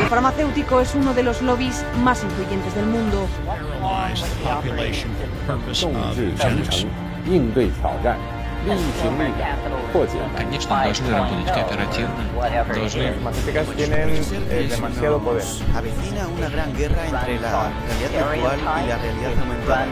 sector farmacéutico es uno de los lobbies más influyentes del mundo. 应对挑战，力行力改，破解难题。 matemáticas tienen demasiado poder. Avecina una gran guerra entre la realidad virtual y la realidad aumentada.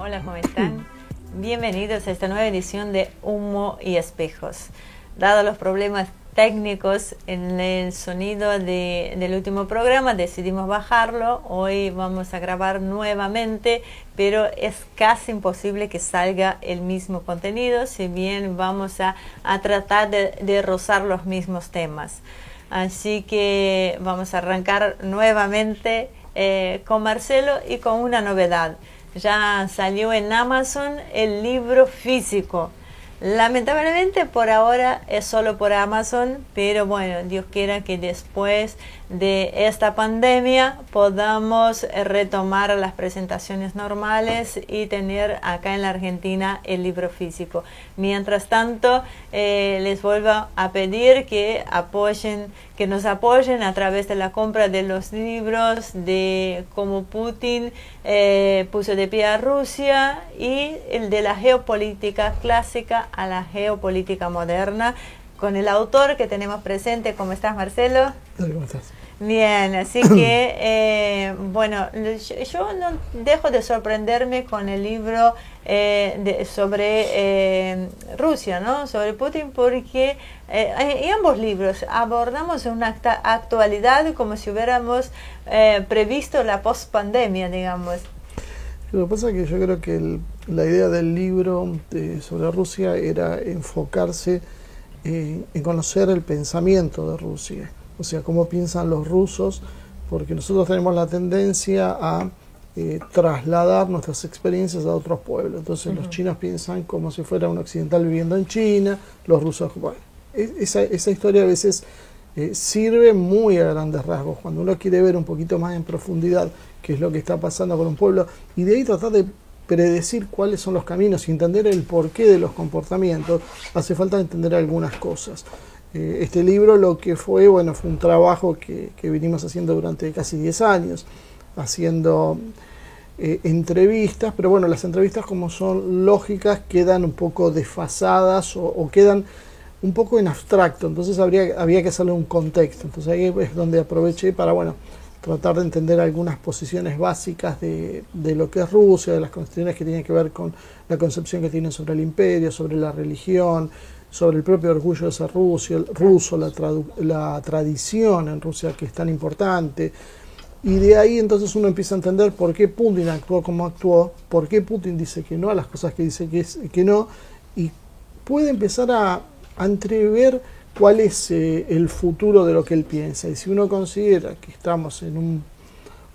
Hola, ¿cómo están? Bienvenidos a esta nueva edición de Humo y Espejos. Dado los problemas técnicos en el sonido del último programa, decidimos bajarlo. Hoy vamos a grabar nuevamente, pero es casi imposible que salga el mismo contenido, si bien vamos a tratar de rozar los mismos temas. Así que vamos a arrancar nuevamente con Marcelo y con una novedad. Ya salió en Amazon el libro físico. Lamentablemente por ahora es solo por Amazon, pero bueno, Dios quiera que después de esta pandemia podamos retomar las presentaciones normales y tener acá en la Argentina el libro físico. Mientras tanto, les vuelvo a pedir que nos apoyen a través de la compra de los libros de cómo Putin puso de pie a Rusia y el de la geopolítica clásica a la geopolítica moderna, con el autor que tenemos presente. ¿Cómo estás, Marcelo? ¿Cómo estás? Bien, así que, bueno, yo no dejo de sorprenderme con el libro sobre Rusia, ¿no? Sobre Putin, porque en ambos libros abordamos una actualidad como si hubiéramos previsto la post-pandemia, digamos. Lo que pasa es que yo creo que la idea del libro sobre Rusia era enfocarse en conocer el pensamiento de Rusia. O sea, cómo piensan los rusos, porque nosotros tenemos la tendencia a trasladar nuestras experiencias a otros pueblos. Entonces los chinos piensan como si fuera un occidental viviendo en China, los rusos... Bueno, esa historia a veces sirve muy a grandes rasgos, cuando uno quiere ver un poquito más en profundidad qué es lo que está pasando con un pueblo, y de ahí tratar de predecir cuáles son los caminos y entender el porqué de los comportamientos. Hace falta entender algunas cosas. Este libro lo que fue, bueno, fue un trabajo que vinimos haciendo durante casi 10 años, haciendo entrevistas, pero bueno, las entrevistas como son lógicas quedan un poco desfasadas o quedan un poco en abstracto, entonces había que hacerle un contexto. Entonces ahí es donde aproveché para, bueno, tratar de entender algunas posiciones básicas de lo que es Rusia, de las cuestiones que tienen que ver con la concepción que tienen sobre el imperio, sobre la religión, sobre el propio orgullo de ser ruso, la tradición en Rusia que es tan importante. Y de ahí entonces uno empieza a entender por qué Putin actuó como actuó, por qué Putin dice que no a las cosas que dice que no, y puede empezar a entrever cuál es el futuro de lo que él piensa. Y si uno considera que estamos en un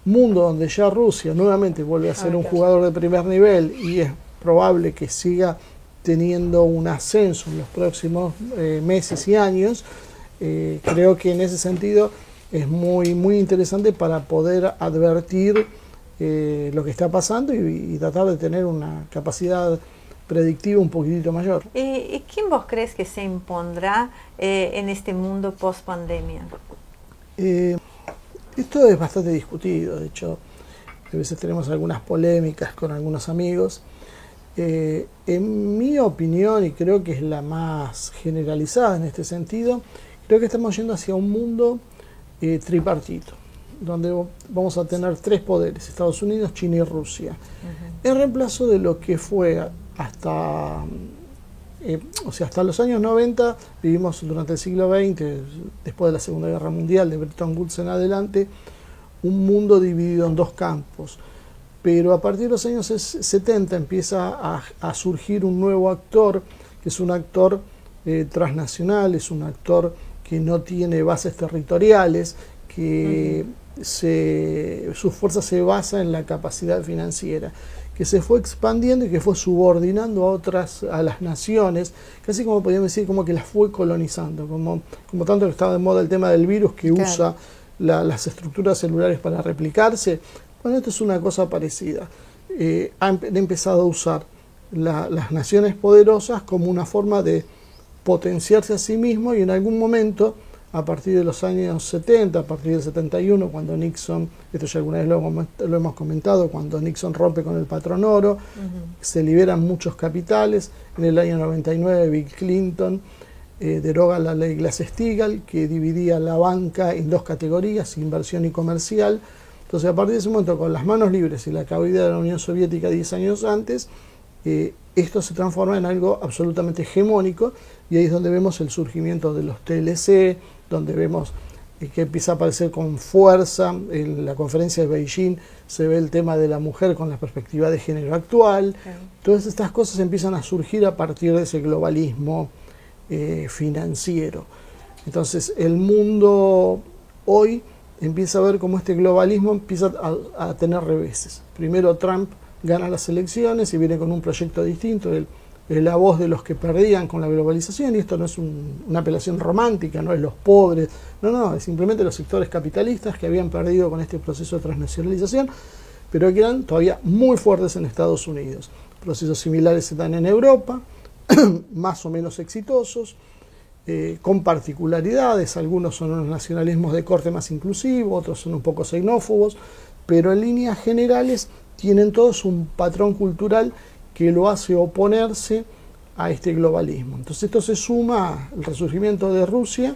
mundo donde ya Rusia nuevamente vuelve a ser un jugador de primer nivel y es probable que siga teniendo un ascenso en los próximos meses y años, creo que en ese sentido es muy interesante para poder advertir lo que está pasando y tratar de tener una capacidad predictiva un poquitito mayor. ¿Y quién vos crees que se impondrá en este mundo post-pandemia? Esto es bastante discutido, de hecho, a veces tenemos algunas polémicas con algunos amigos. En mi opinión, y creo que es la más generalizada en este sentido, creo que estamos yendo hacia un mundo tripartito, donde vamos a tener tres poderes: Estados Unidos, China y Rusia, en reemplazo de lo que fue hasta los años 90, vivimos durante el siglo XX, después de la Segunda Guerra Mundial, de Bretton Woods en adelante, un mundo dividido en dos campos. Pero a partir de los años 70 empieza a surgir un nuevo actor, que es un actor transnacional, es un actor que no tiene bases territoriales, que su fuerza se basa en la capacidad financiera, que se fue expandiendo y que fue subordinando a las naciones, casi como podríamos decir, como que las fue colonizando, como tanto que estaba de moda el tema del virus que usa las estructuras celulares para replicarse. Bueno, esto es una cosa parecida. Han empezado a usar las naciones poderosas como una forma de potenciarse a sí mismo, y en algún momento, a partir de los años 70, a partir del 71, cuando Nixon, esto ya alguna vez lo hemos comentado, cuando Nixon rompe con el patrón oro, se liberan muchos capitales. En el año 99 Bill Clinton deroga la ley Glass-Steagall, que dividía la banca en dos categorías, inversión y comercial. Entonces, a partir de ese momento, con las manos libres y la caída de la Unión Soviética 10 años antes, esto se transforma en algo absolutamente hegemónico, y ahí es donde vemos el surgimiento de los TLC, donde vemos que empieza a aparecer con fuerza. En la conferencia de Beijing se ve el tema de la mujer con la perspectiva de género actual. Todas estas cosas empiezan a surgir a partir de ese globalismo financiero. Entonces el mundo hoy empieza a ver cómo este globalismo empieza a tener reveses. Primero Trump gana las elecciones y viene con un proyecto distinto, la voz de los que perdían con la globalización, y esto no es una apelación romántica, no es los pobres, no, es simplemente los sectores capitalistas que habían perdido con este proceso de transnacionalización, pero que eran todavía muy fuertes en Estados Unidos. Procesos similares se dan en Europa, más o menos exitosos, con particularidades. Algunos son unos nacionalismos de corte más inclusivo, otros son un poco xenófobos, pero en líneas generales tienen todos un patrón cultural que lo hace oponerse a este globalismo. Entonces esto se suma al resurgimiento de Rusia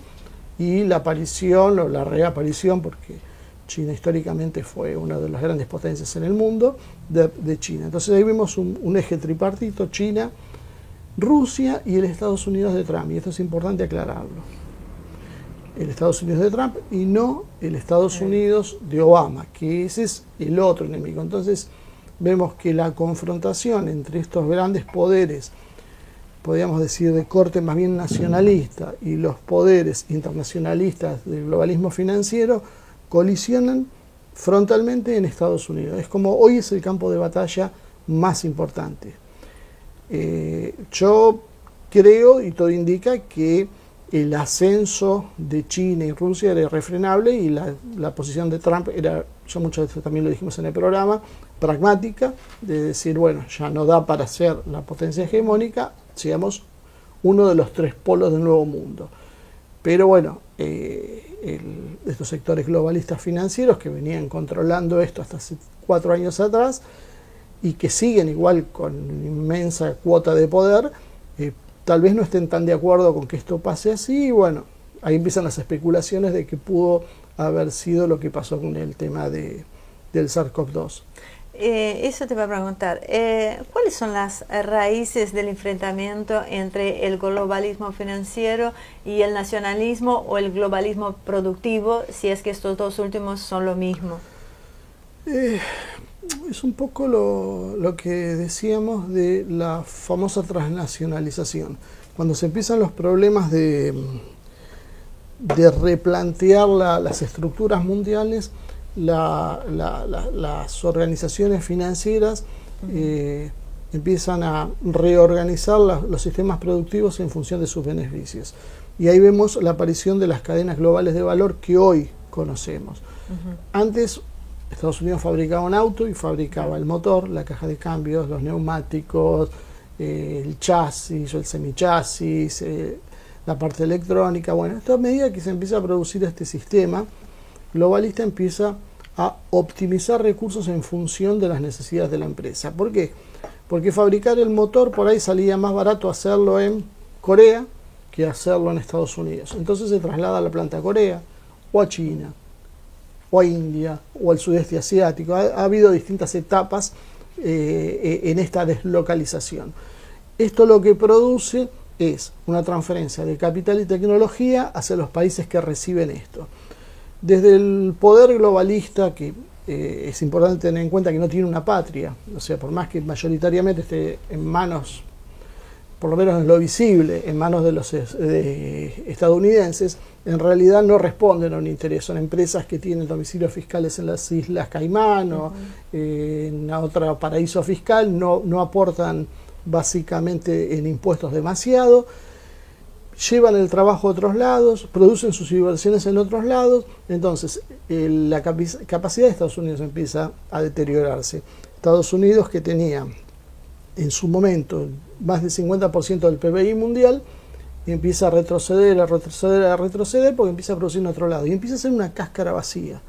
y la aparición o la reaparición, porque China históricamente fue una de las grandes potencias en el mundo, de China. Entonces ahí vemos un eje tripartito: China, Rusia y el Estados Unidos de Trump, y esto es importante aclararlo. El Estados Unidos de Trump y no el Estados Unidos de Obama, que ese es el otro enemigo. Entonces vemos que la confrontación entre estos grandes poderes, podríamos decir de corte más bien nacionalista, y los poderes internacionalistas del globalismo financiero colisionan frontalmente en Estados Unidos. Es como hoy es el campo de batalla más importante. Yo creo, y todo indica, que el ascenso de China y Rusia era irrefrenable, y la posición de Trump era, ya muchas veces también lo dijimos en el programa, pragmática, de decir, bueno, ya no da para ser la potencia hegemónica, seamos uno de los tres polos del nuevo mundo. Pero bueno, estos sectores globalistas financieros que venían controlando esto hasta hace 4 años atrás, y que siguen igual con inmensa cuota de poder, tal vez no estén tan de acuerdo con que esto pase así, y bueno, ahí empiezan las especulaciones de que pudo haber sido lo que pasó con el tema del SARS-CoV-2. Eso te voy a preguntar, ¿cuáles son las raíces del enfrentamiento entre el globalismo financiero y el nacionalismo o el globalismo productivo, si es que estos dos últimos son lo mismo? Es un poco lo que decíamos de la famosa transnacionalización. Cuando se empiezan los problemas de replantear las estructuras mundiales, las organizaciones financieras empiezan a reorganizar los sistemas productivos en función de sus beneficios. Y ahí vemos la aparición de las cadenas globales de valor que hoy conocemos. Antes, Estados Unidos fabricaba un auto y fabricaba el motor, la caja de cambios, los neumáticos, el chasis o el semichasis, la parte electrónica. Bueno, a medida que se empieza a producir este sistema globalista, empieza a optimizar recursos en función de las necesidades de la empresa. ¿Por qué? Porque fabricar el motor por ahí salía más barato hacerlo en Corea que hacerlo en Estados Unidos. Entonces se traslada la planta a Corea o a China o a India o al sudeste asiático. Ha habido distintas etapas en esta deslocalización. Esto lo que produce es una transferencia de capital y tecnología hacia los países que reciben esto. Desde el poder globalista, que es importante tener en cuenta que no tiene una patria, o sea, por más que mayoritariamente esté en manos por lo menos en lo visible, en manos de los estadounidenses, en realidad no responden a un interés. Son empresas que tienen domicilios fiscales en las Islas Caimán o en otro paraíso fiscal, no aportan básicamente en impuestos demasiado, llevan el trabajo a otros lados, producen sus inversiones en otros lados, entonces la capacidad de Estados Unidos empieza a deteriorarse. Estados Unidos, que tenía en su momento más del 50% del PBI mundial, empieza a retroceder, porque empieza a producir en otro lado y empieza a ser una cáscara vacía.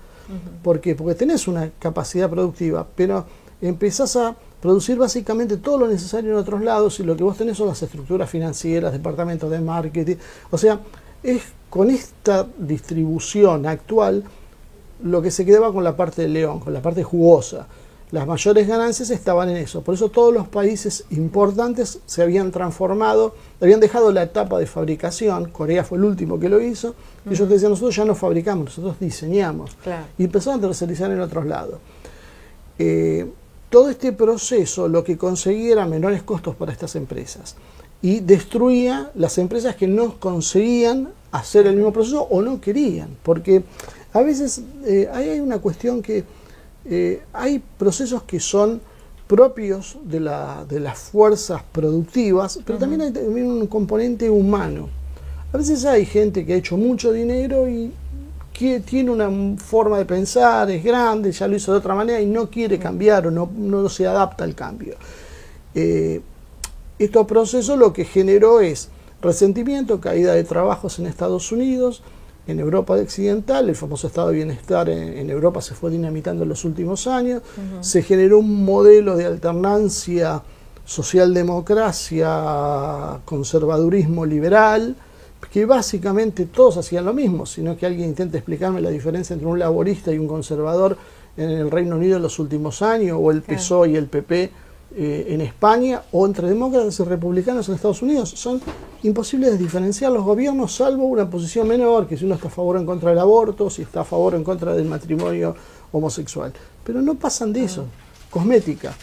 ¿Por qué? Porque tenés una capacidad productiva, pero empezás a producir básicamente todo lo necesario en otros lados y lo que vos tenés son las estructuras financieras, departamentos de marketing. O sea, es con esta distribución actual lo que se quedaba con la parte del león, con la parte jugosa. Las mayores ganancias estaban en eso. Por eso todos los países importantes se habían transformado, habían dejado la etapa de fabricación. Corea fue el último que lo hizo. Ellos decían, nosotros ya no fabricamos, nosotros diseñamos. Claro. Y empezaron a tercerizar en otros lados. Todo este proceso lo que conseguía era menores costos para estas empresas. Y destruía las empresas que no conseguían hacer el mismo proceso o no querían. Porque a veces hay una cuestión que hay procesos que son propios de las fuerzas productivas, pero también hay un componente humano. A veces hay gente que ha hecho mucho dinero y que tiene una forma de pensar, es grande, ya lo hizo de otra manera y no quiere cambiar o no se adapta al cambio. Estos procesos lo que generó es resentimiento, caída de trabajos en Estados Unidos, en Europa occidental, el famoso estado de bienestar en Europa se fue dinamitando en los últimos años, se generó un modelo de alternancia socialdemocracia, conservadurismo liberal, que básicamente todos hacían lo mismo, sino que alguien intente explicarme la diferencia entre un laborista y un conservador en el Reino Unido en los últimos años, o el PSOE y el PP en España, o entre demócratas y republicanos en Estados Unidos. Son imposibles de diferenciar los gobiernos, salvo una posición menor, que si uno está a favor o en contra del aborto, si está a favor o en contra del matrimonio homosexual. Pero no pasan de eso, cosmética.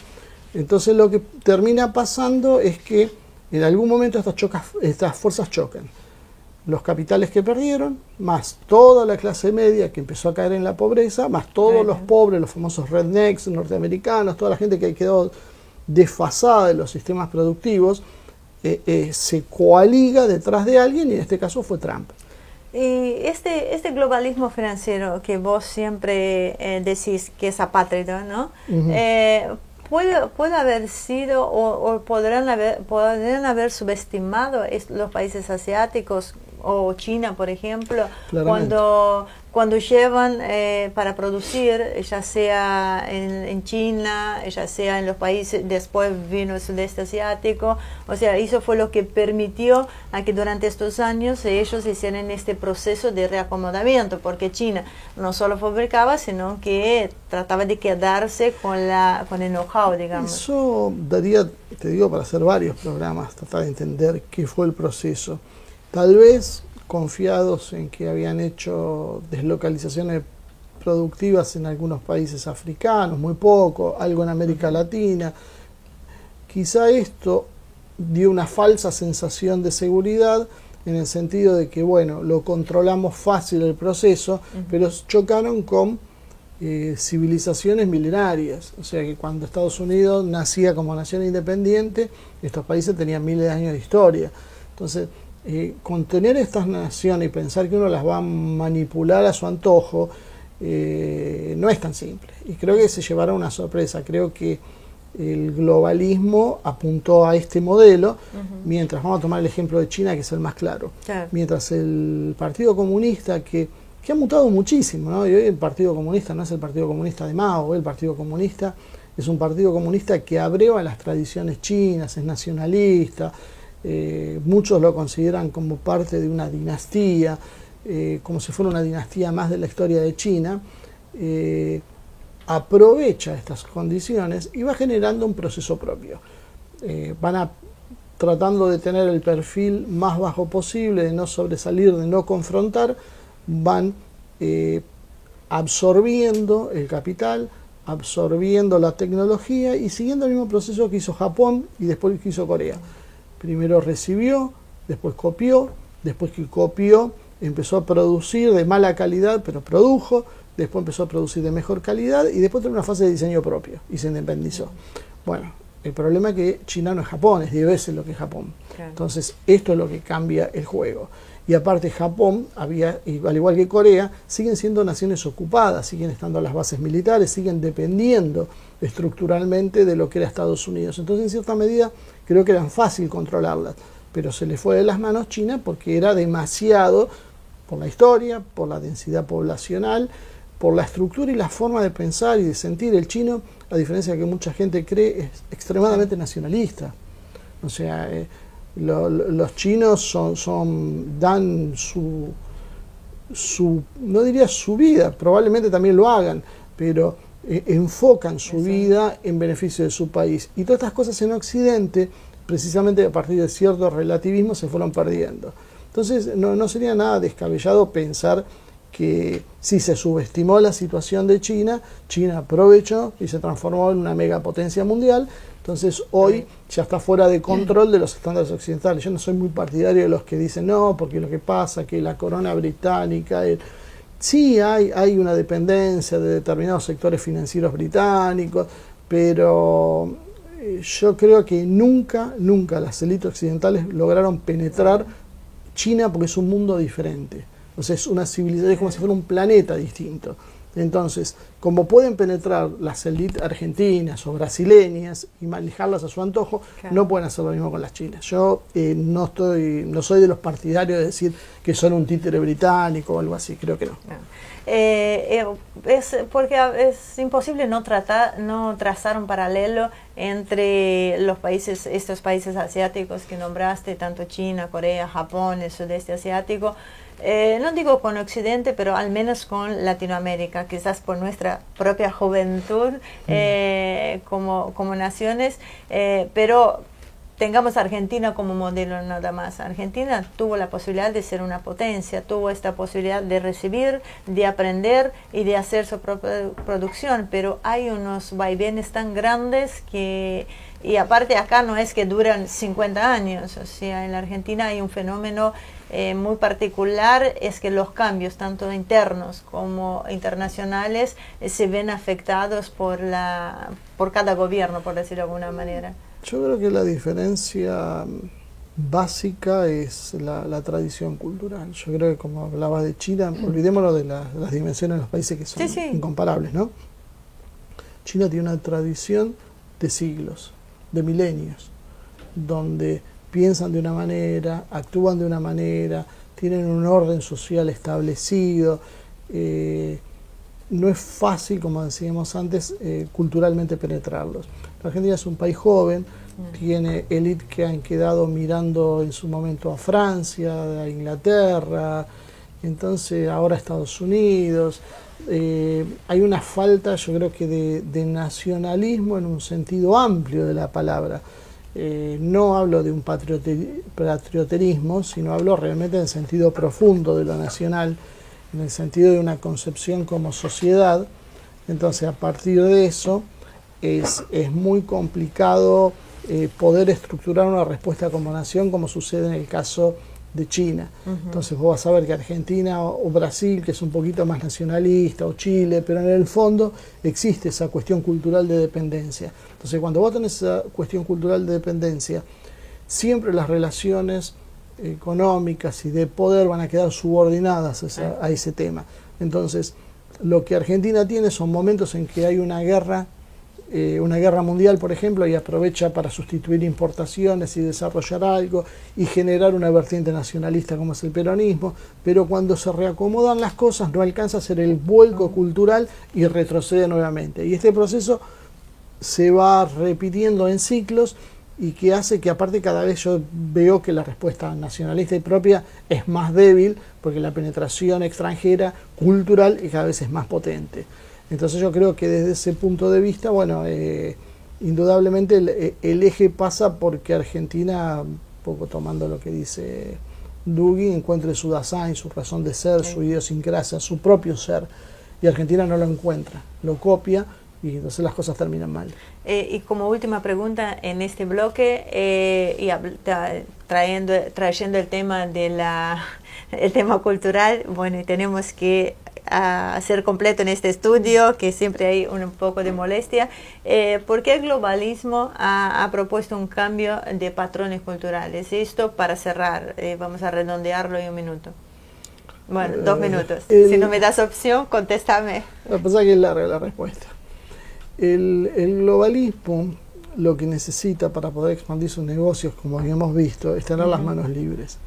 Entonces lo que termina pasando es que en algún momento estas fuerzas chocan. Los capitales que perdieron, más toda la clase media que empezó a caer en la pobreza, más todos los pobres, los famosos rednecks norteamericanos, toda la gente que quedó desfasada de los sistemas productivos, se coaliga detrás de alguien, y en este caso fue Trump. Y este globalismo financiero que vos siempre decís que es apátrida, ¿no? ¿Puede haber sido o podrían haber subestimado los países asiáticos o China, por ejemplo, cuando llevan para producir, ya sea en China, ya sea en los países, después vino el sudeste asiático? O sea, eso fue lo que permitió a que durante estos años ellos hicieran este proceso de reacomodamiento, porque China no solo fabricaba, sino que trataba de quedarse con el know-how, digamos. Eso daría, te digo, para hacer varios programas, tratar de entender qué fue el proceso. Tal vez confiados en que habían hecho deslocalizaciones productivas en algunos países africanos, muy poco, algo en América Latina. Quizá esto dio una falsa sensación de seguridad, en el sentido de que, bueno, lo controlamos fácil el proceso, pero chocaron con civilizaciones milenarias. O sea que cuando Estados Unidos nacía como nación independiente, estos países tenían miles de años de historia. Entonces, contener estas naciones y pensar que uno las va a manipular a su antojo no es tan simple, y creo que se llevará una sorpresa. Creo que el globalismo apuntó a este modelo, mientras, vamos a tomar el ejemplo de China, que es el más claro, mientras el Partido Comunista, que ha mutado muchísimo, ¿no? Y hoy el Partido Comunista no es el Partido Comunista de Mao, el Partido Comunista es un partido comunista que abreva las tradiciones chinas, es nacionalista. Muchos lo consideran como parte de una dinastía, como si fuera una dinastía más de la historia de China. Aprovecha estas condiciones y va generando un proceso propio. Van tratando de tener el perfil más bajo posible, de no sobresalir, de no confrontar, van absorbiendo el capital, absorbiendo la tecnología y siguiendo el mismo proceso que hizo Japón y después que hizo Corea. Primero recibió, después copió, después que copió empezó a producir de mala calidad, pero produjo, después empezó a producir de mejor calidad y después tuvo una fase de diseño propio y se independizó. Bueno, el problema es que China no es Japón, es 10 veces lo que es Japón. Claro. Entonces, esto es lo que cambia el juego. Y aparte Japón, y al igual que Corea, siguen siendo naciones ocupadas, siguen estando las bases militares, siguen dependiendo estructuralmente de lo que era Estados Unidos. Entonces, en cierta medida, creo que era fácil controlarlas, pero se le fue de las manos China porque era demasiado, por la historia, por la densidad poblacional, por la estructura y la forma de pensar y de sentir. El chino, a diferencia de que mucha gente cree, es extremadamente nacionalista. O sea, los chinos dan su, no diría su vida, probablemente también lo hagan, pero enfocan su vida en beneficio de su país. Y todas estas cosas en Occidente, precisamente a partir de cierto relativismo, se fueron perdiendo. Entonces, no sería nada descabellado pensar que si se subestimó la situación de China, China aprovechó y se transformó en una megapotencia mundial. Entonces hoy ya está fuera de control de los estándares occidentales. Yo no soy muy partidario de los que dicen no, porque lo que pasa que la corona británica, sí hay una dependencia de determinados sectores financieros británicos, pero yo creo que nunca las élites occidentales lograron penetrar China porque es un mundo diferente. O sea, es una civilización, es como si fuera un planeta distinto. Entonces, como pueden penetrar las élites argentinas o brasileñas y manejarlas a su antojo, claro, no pueden hacer lo mismo con las chinas. Yo no soy de los partidarios de decir que son un títere británico o algo así, creo que no. Es porque es imposible no trazar un paralelo entre estos países asiáticos que nombraste, tanto China, Corea, Japón, el sudeste asiático. No digo con Occidente, pero al menos con Latinoamérica, quizás por nuestra propia juventud como naciones, pero tengamos Argentina como modelo nada más. Argentina tuvo la posibilidad de ser una potencia, tuvo esta posibilidad de recibir, de aprender y de hacer su propia producción, pero hay unos vaivenes tan grandes que... Y aparte acá no es que duran 50 años, o sea, en la Argentina hay un fenómeno muy particular, es que los cambios, tanto internos como internacionales, se ven afectados por cada gobierno, por decirlo de alguna manera. Yo creo que la diferencia básica es la tradición cultural. Yo creo que, como hablabas de China, olvidémonos de las dimensiones de los países que son incomparables, ¿no? China tiene una tradición de siglos, de milenios, donde piensan de una manera, actúan de una manera, tienen un orden social establecido. No es fácil, como decíamos antes, culturalmente penetrarlos. La Argentina es un país joven, tiene élites que han quedado mirando en su momento a Francia, a Inglaterra, entonces ahora a Estados Unidos. Hay una falta, yo creo que de nacionalismo en un sentido amplio de la palabra. No hablo de un patrioterismo, sino hablo realmente en el sentido profundo de lo nacional, en el sentido de una concepción como sociedad. Entonces, a partir de eso, es muy complicado poder estructurar una respuesta como nación, como sucede en el caso de China. Entonces vos vas a ver que Argentina o Brasil, que es un poquito más nacionalista, o Chile, pero en el fondo existe esa cuestión cultural de dependencia. Entonces cuando vos tenés esa cuestión cultural de dependencia, siempre las relaciones económicas y de poder van a quedar subordinadas a ese tema. Entonces lo que Argentina tiene son momentos en que hay una guerra mundial, por ejemplo, y aprovecha para sustituir importaciones y desarrollar algo y generar una vertiente nacionalista como es el peronismo, pero cuando se reacomodan las cosas no alcanza a hacer el vuelco cultural y retrocede nuevamente. Y este proceso se va repitiendo en ciclos y que hace que aparte cada vez yo veo que la respuesta nacionalista y propia es más débil porque la penetración extranjera cultural cada vez es más potente. Entonces yo creo que desde ese punto de vista, bueno, indudablemente el eje pasa porque Argentina, un poco tomando lo que dice Dugin, encuentre su design, su razón de ser, su idiosincrasia, su propio ser, y Argentina no lo encuentra, lo copia, y entonces las cosas terminan mal. Y como última pregunta en este bloque, trayendo el tema el tema cultural, bueno, y tenemos que hacer completo en este estudio, que siempre hay un poco de molestia. ¿Por qué el globalismo ha propuesto un cambio de patrones culturales? Esto para cerrar, vamos a redondearlo en un minuto. Bueno, 2 minutos. Si no me das opción, contéstame. Lo que pasa es que es larga la respuesta. El globalismo lo que necesita para poder expandir sus negocios, como habíamos visto, es tener las manos libres.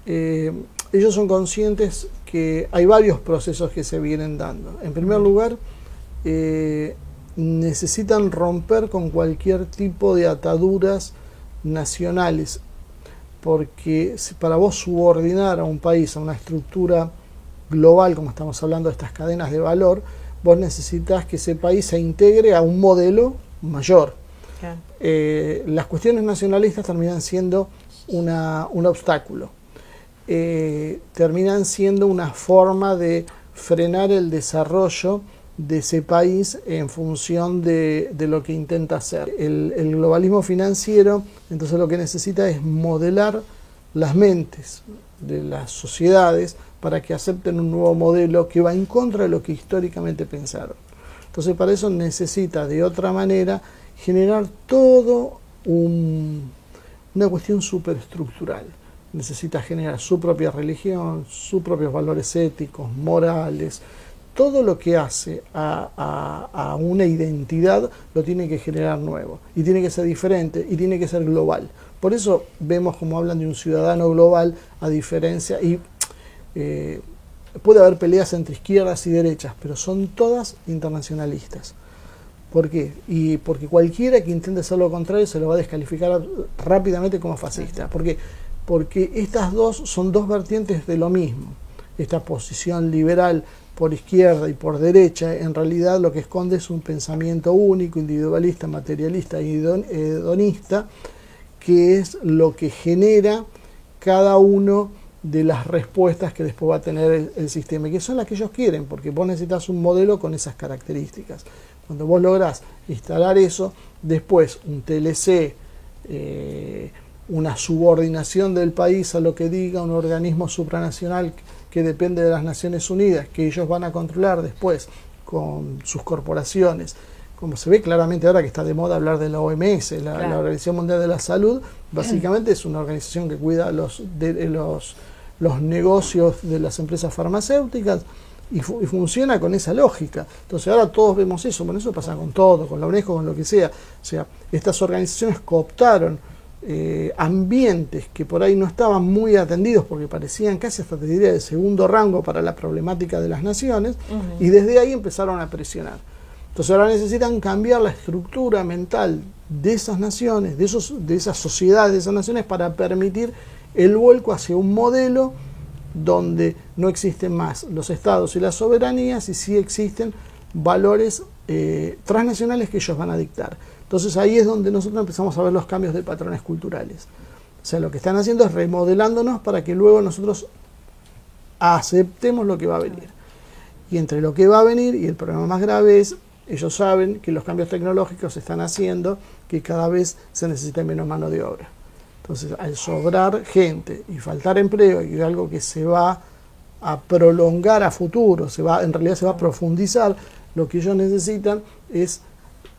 Ellos son conscientes que hay varios procesos que se vienen dando. En primer lugar, necesitan romper con cualquier tipo de ataduras nacionales, porque para vos subordinar a un país a una estructura global, como estamos hablando de estas cadenas de valor, vos necesitas que ese país se integre a un modelo mayor. Las cuestiones nacionalistas terminan siendo un obstáculo. Terminan siendo una forma de frenar el desarrollo de ese país en función de lo que intenta hacer. El globalismo financiero, entonces, lo que necesita es modelar las mentes de las sociedades para que acepten un nuevo modelo que va en contra de lo que históricamente pensaron. Entonces, para eso necesita de otra manera generar todo una cuestión superestructural. Necesita generar su propia religión, sus propios valores éticos, morales. Todo lo que hace a una identidad lo tiene que generar nuevo, y tiene que ser diferente, y tiene que ser global. Por eso vemos como hablan de un ciudadano global, a diferencia, y puede haber peleas entre izquierdas y derechas, pero son todas internacionalistas. ¿Por qué? Y porque cualquiera que intente hacer lo contrario se lo va a descalificar rápidamente como fascista. ¿Por qué? Porque estas dos son dos vertientes de lo mismo. Esta posición liberal por izquierda y por derecha, en realidad lo que esconde es un pensamiento único, individualista, materialista y hedonista, que es lo que genera cada uno de las respuestas que después va a tener el sistema, y que son las que ellos quieren, porque vos necesitas un modelo con esas características. Cuando vos lográs instalar eso, después un TLC, una subordinación del país a lo que diga un organismo supranacional que depende de las Naciones Unidas, que ellos van a controlar después con sus corporaciones, como se ve claramente ahora que está de moda hablar de la OMS, la Organización Mundial de la Salud, básicamente es una organización que cuida los negocios de las empresas farmacéuticas y funciona con esa lógica. Entonces ahora todos vemos eso. Bueno, eso pasa con todo, con la UNESCO, con lo que sea. O sea, estas organizaciones cooptaron ambientes que por ahí no estaban muy atendidos, porque parecían casi, hasta te diría, de segundo rango para la problemática de las naciones, y desde ahí empezaron a presionar. Entonces ahora necesitan cambiar la estructura mental de esas naciones, de esas sociedades, de esas naciones, para permitir el vuelco hacia un modelo donde no existen más los estados y las soberanías, y sí existen valores transnacionales que ellos van a dictar. Entonces ahí es donde nosotros empezamos a ver los cambios de patrones culturales. O sea, lo que están haciendo es remodelándonos para que luego nosotros aceptemos lo que va a venir. Y entre lo que va a venir y el problema más grave es, ellos saben que los cambios tecnológicos están haciendo que cada vez se necesite menos mano de obra. Entonces, al sobrar gente y faltar empleo, y algo que se va a prolongar a futuro, en realidad se va a profundizar, lo que ellos necesitan es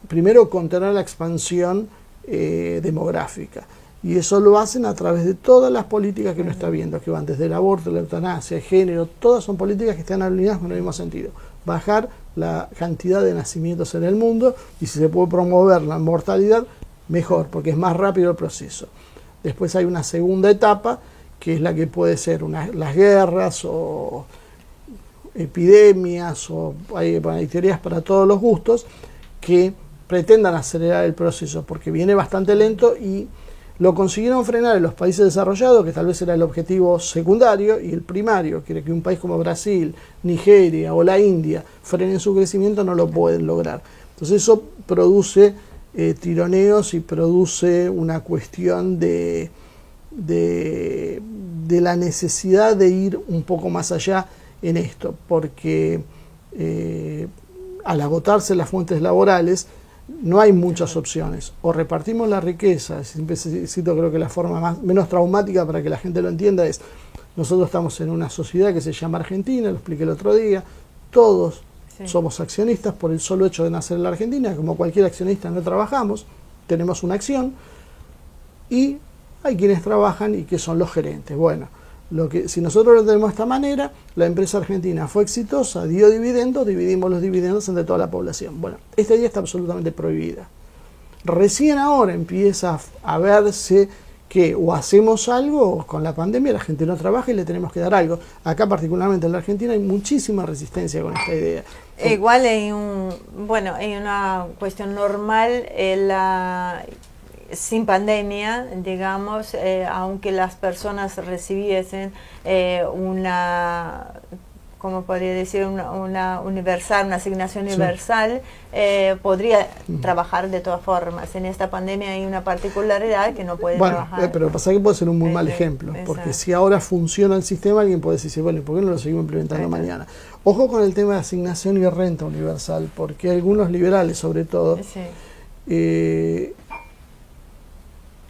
primero contener la expansión demográfica, y eso lo hacen a través de todas las políticas que uno está viendo, que van desde el aborto, la eutanasia, el género. Todas son políticas que están alineadas con el mismo sentido: bajar la cantidad de nacimientos en el mundo, y si se puede promover la mortalidad, mejor, porque es más rápido el proceso. Después hay una segunda etapa, que es la que puede ser las guerras o epidemias, o hay teorías para todos los gustos, que pretendan acelerar el proceso, porque viene bastante lento, y lo consiguieron frenar en los países desarrollados, que tal vez era el objetivo secundario, y el primario, que un país como Brasil, Nigeria o la India frenen su crecimiento, no lo pueden lograr. Entonces eso produce tironeos, y produce una cuestión de la necesidad de ir un poco más allá en esto, porque al agotarse las fuentes laborales, no hay muchas opciones. O repartimos la riqueza, siempre cito, creo que la forma menos traumática para que la gente lo entienda es, nosotros estamos en una sociedad que se llama Argentina, lo expliqué el otro día, todos somos accionistas por el solo hecho de nacer en la Argentina, como cualquier accionista no trabajamos, tenemos una acción, y hay quienes trabajan y que son los gerentes. Bueno, si nosotros lo tenemos de esta manera, la empresa argentina fue exitosa, dio dividendos, dividimos los dividendos entre toda la población. Bueno, esta idea está absolutamente prohibida. Recién ahora empieza a verse que o hacemos algo, o con la pandemia la gente no trabaja y le tenemos que dar algo. Acá particularmente en la Argentina hay muchísima resistencia con esta idea. Igual en una cuestión normal, sin pandemia, digamos, aunque las personas recibiesen ¿cómo podría decir? Una asignación universal, podría trabajar de todas formas. En esta pandemia hay una particularidad que no puede trabajar. Pero pasa que puede ser un muy mal ejemplo, porque si ahora funciona el sistema, alguien puede decir, bueno, ¿y por qué no lo seguimos implementando mañana? Ojo con el tema de asignación y renta universal, porque algunos liberales, sobre todo,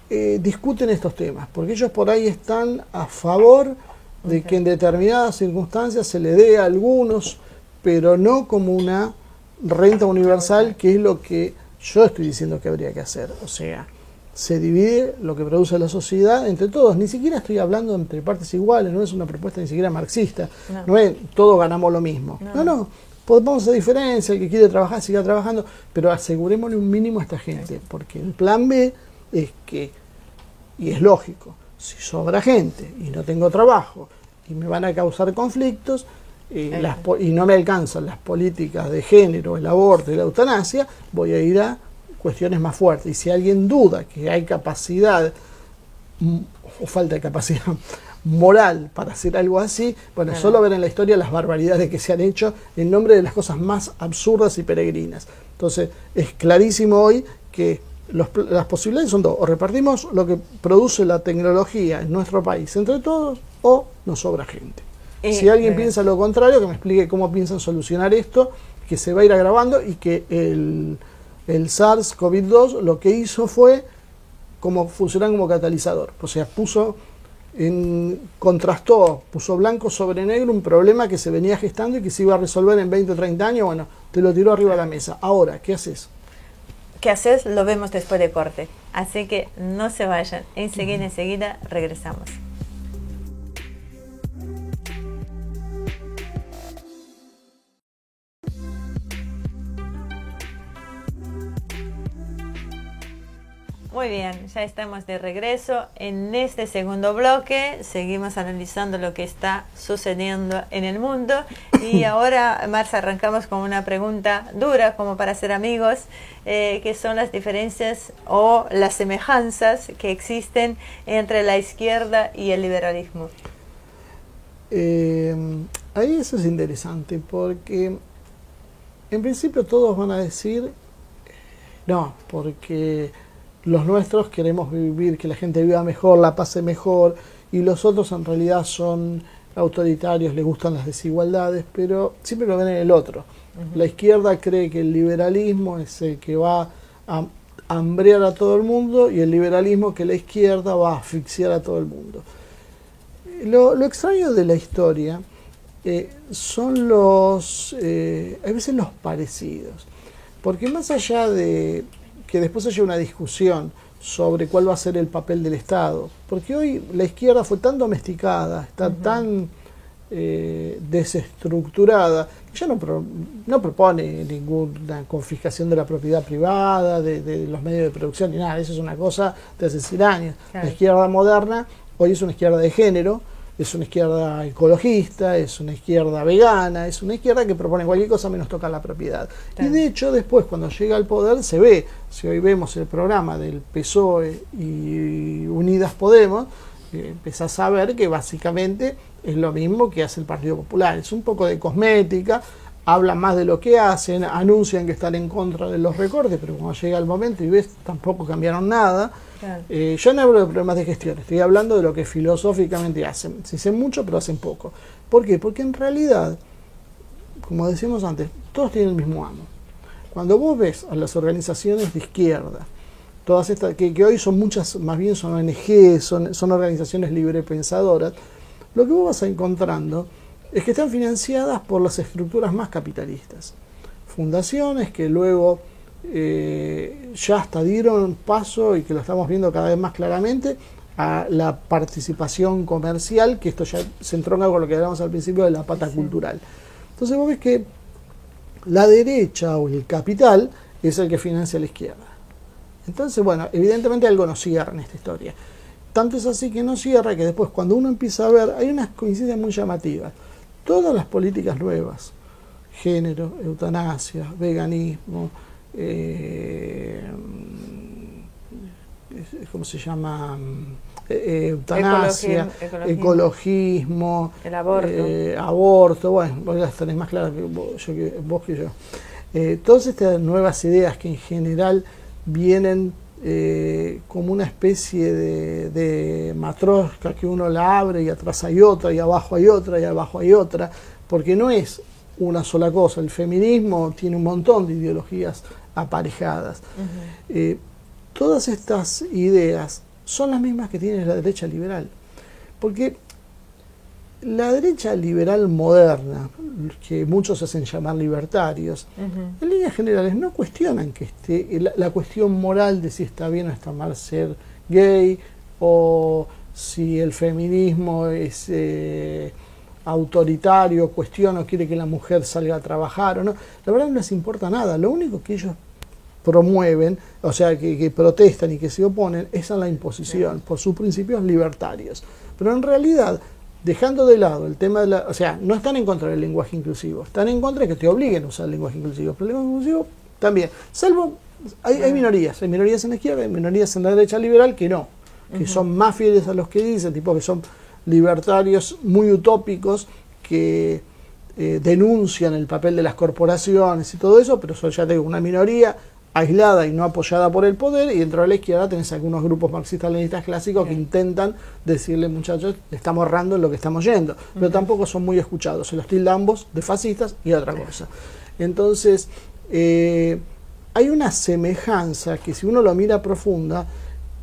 discuten estos temas, porque ellos por ahí están a favor de que en determinadas circunstancias se le dé a algunos, pero no como una renta universal, que es lo que yo estoy diciendo que habría que hacer. O sea, se divide lo que produce la sociedad entre todos. Ni siquiera estoy hablando entre partes iguales, no es una propuesta ni siquiera marxista, no es todos ganamos lo mismo. No, podemos hacer diferencia, el que quiere trabajar siga trabajando, pero asegurémosle un mínimo a esta gente, porque el plan B es que, y es lógico, si sobra gente y no tengo trabajo y me van a causar conflictos y no me alcanzan las políticas de género, el aborto y la eutanasia, voy a ir a cuestiones más fuertes. Y si alguien duda que hay capacidad o falta de capacidad moral para hacer algo así, bueno, solo ver en la historia las barbaridades que se han hecho en nombre de las cosas más absurdas y peregrinas. Entonces es clarísimo hoy que las posibilidades son dos: o repartimos lo que produce la tecnología en nuestro país entre todos, o nos sobra gente. Si alguien piensa lo contrario, que me explique cómo piensan solucionar esto, que se va a ir agravando, y que el SARS-CoV-2 lo que hizo fue como funcionar como catalizador. O sea, contrastó, puso blanco sobre negro un problema que se venía gestando y que se iba a resolver en 20 o 30 años. Bueno, te lo tiró arriba de la mesa. Ahora, ¿qué haces? ¿Qué haces? Lo vemos después de corte. Así que no se vayan. Enseguida regresamos. Muy bien, ya estamos de regreso. En este segundo bloque seguimos analizando lo que está sucediendo en el mundo. Y ahora, Marcia, arrancamos con una pregunta dura, como para ser amigos, que son las diferencias o las semejanzas que existen entre la izquierda y el liberalismo. Ahí eso es interesante, porque en principio todos van a decir no, porque los nuestros queremos vivir, que la gente viva mejor, la pase mejor, y los otros en realidad son autoritarios, les gustan las desigualdades, pero siempre lo ven en el otro. La izquierda cree que el liberalismo es el que va a hambrear a todo el mundo, y el liberalismo que la izquierda va a asfixiar a todo el mundo. Lo extraño de la historia son a veces los parecidos, porque más allá de que después haya una discusión sobre cuál va a ser el papel del Estado, porque hoy la izquierda fue tan domesticada, está tan desestructurada, que ya no propone ninguna confiscación de la propiedad privada, de los medios de producción, ni nada. Eso es una cosa de hace 100 años. Claro. La izquierda moderna hoy es una izquierda de género, es una izquierda ecologista, es una izquierda vegana, es una izquierda que propone cualquier cosa menos tocar la propiedad. Claro. Y de hecho después, cuando llega al poder, se ve, si hoy vemos el programa del PSOE y Unidas Podemos, empezás a ver que básicamente es lo mismo que hace el Partido Popular. Es un poco de cosmética, hablan más de lo que hacen, anuncian que están en contra de los recortes, pero cuando llega el momento y ves, tampoco cambiaron nada. Claro. Yo no hablo de problemas de gestión, estoy hablando de lo que filosóficamente hacen. Se dicen mucho, pero hacen poco. ¿Por qué? Porque en realidad, como decíamos antes, todos tienen el mismo amo. Cuando vos ves a las organizaciones de izquierda, todas estas, que hoy son muchas, más bien son ONG, son organizaciones librepensadoras, lo que vos vas encontrando es que están financiadas por las estructuras más capitalistas. Fundaciones que luego ya hasta dieron paso, y que lo estamos viendo cada vez más claramente, a la participación comercial, que esto ya se entronca con lo que hablamos al principio de la pata cultural. Entonces vos ves que la derecha o el capital es el que financia a la izquierda. Entonces, bueno, evidentemente algo no cierra en esta historia. Tanto es así que no cierra, que después cuando uno empieza a ver, hay unas coincidencias muy llamativas. Todas las políticas nuevas, género, eutanasia, veganismo, ¿cómo se llama? Eutanasia, ecologismo, el aborto. Aborto, bueno, vos las tenés más claras que vos que yo. Todas estas nuevas ideas que en general vienen como una especie de matrosca que uno la abre y atrás hay otra, y abajo hay otra, y abajo hay otra, porque no es una sola cosa. El feminismo tiene un montón de ideologías aparejadas. Todas estas ideas son las mismas que tiene la derecha liberal, porque la derecha liberal moderna, que muchos hacen llamar libertarios, en líneas generales no cuestionan que esté la cuestión moral de si está bien o está mal ser gay, o si el feminismo es autoritario, cuestiona o quiere que la mujer salga a trabajar o no. La verdad no les importa nada. Lo único que ellos promueven, o sea, que protestan y que se oponen, es a la imposición, por sus principios libertarios. Pero en realidad, dejando de lado el tema de la... O sea, no están en contra del lenguaje inclusivo, están en contra de que te obliguen a usar el lenguaje inclusivo. Pero el lenguaje inclusivo también, salvo... Hay minorías en la izquierda, hay minorías en la derecha liberal que no, que son más fieles a los que dicen, tipo que son libertarios muy utópicos, que denuncian el papel de las corporaciones y todo eso, pero son, ya tengo, una minoría aislada y no apoyada por el poder, y dentro de la izquierda tenés algunos grupos marxistas-leninistas clásicos que intentan decirle, muchachos, le estamos errando en lo que estamos yendo, pero tampoco son muy escuchados, se los tilda ambos de fascistas y otra cosa. Entonces, hay una semejanza que, si uno lo mira profunda,